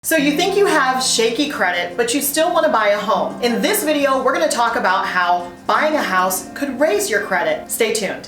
So you think you have shaky credit, but you still want to buy a home. In this video, we're going to talk about how buying a house could raise your credit. Stay tuned.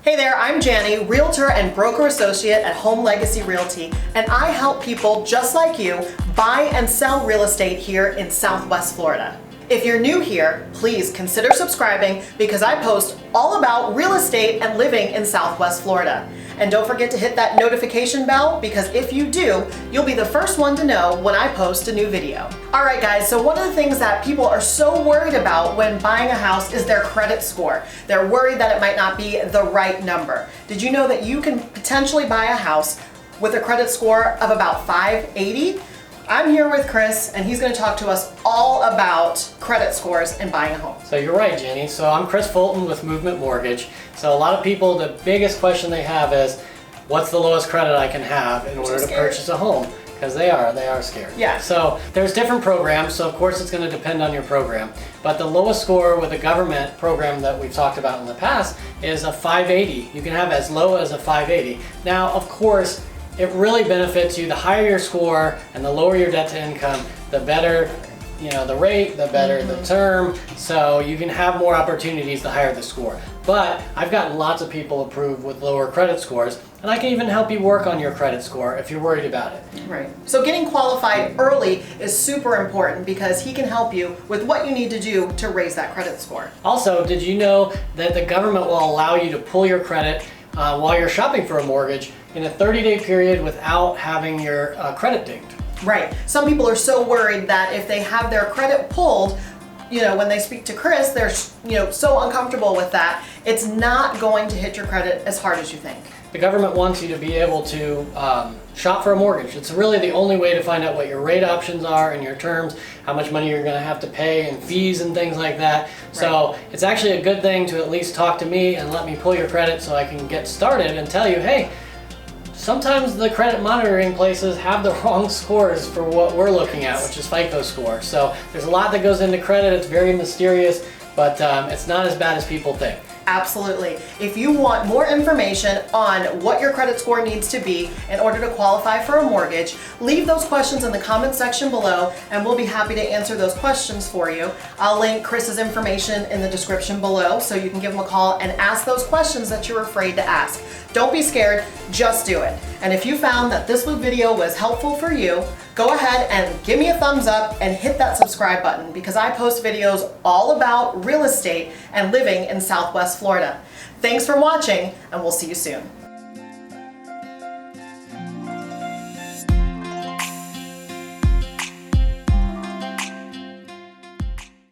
Hey there, I'm Janni, Realtor and Broker Associate at Home Legacy Realty, and I help people just like you buy and sell real estate here in Southwest Florida. If you're new here, please consider subscribing because I post all about real estate and living in Southwest Florida. And don't forget to hit that notification bell because if you do, you'll be the first one to know when I post a new video. All right guys, so one of the things that people are so worried about when buying a house is their credit score. They're worried that it might not be the right number. Did you know that you can potentially buy a house with a credit score of about 580? I'm here with Chris, and he's going to talk to us all about credit scores and buying a home. So you're right, Janni. So I'm Chris Fulton with Movement Mortgage. So a lot of people, the biggest question they have is, what's the lowest credit I can have in order to purchase a home? Because they are scared. Yeah. So there's different programs, so of course it's going to depend on your program. But the lowest score with a government program that we've talked about in the past is a 580. You can have as low as a 580. Now, of course, it really benefits you. The higher your score and the lower your debt to income, the better, the rate, the better the term. So you can have more opportunities the higher the score. But I've gotten lots of people approved with lower credit scores, and I can even help you work on your credit score if you're worried about it. Right. So getting qualified early is super important because he can help you with what you need to do to raise that credit score. Also, did you know that the government will allow you to pull your credit while you're shopping for a mortgage in a 30-day period without having your credit dinged? Right. Some people are so worried that if they have their credit pulled, when they speak to Chris, they're so uncomfortable with that. It's not going to hit your credit as hard as you think. The government wants you to be able to shop for a mortgage. It's really the only way to find out what your rate options are and your terms, how much money you're going to have to pay and fees and things like that. So it's actually a good thing to at least talk to me and let me pull your credit so I can get started and tell you, hey, sometimes the credit monitoring places have the wrong scores for what we're looking at, which is FICO score. So there's a lot that goes into credit. It's very mysterious, but it's not as bad as people think. Absolutely. If you want more information on what your credit score needs to be in order to qualify for a mortgage, leave those questions in the comment section below and we'll be happy to answer those questions for you. I'll link Chris's information in the description below so you can give him a call and ask those questions that you're afraid to ask. Don't be scared, just do it. And if you found that this video was helpful for you, go ahead and give me a thumbs up and hit that subscribe button because I post videos all about real estate and living in Southwest Florida. Thanks for watching, and we'll see you soon.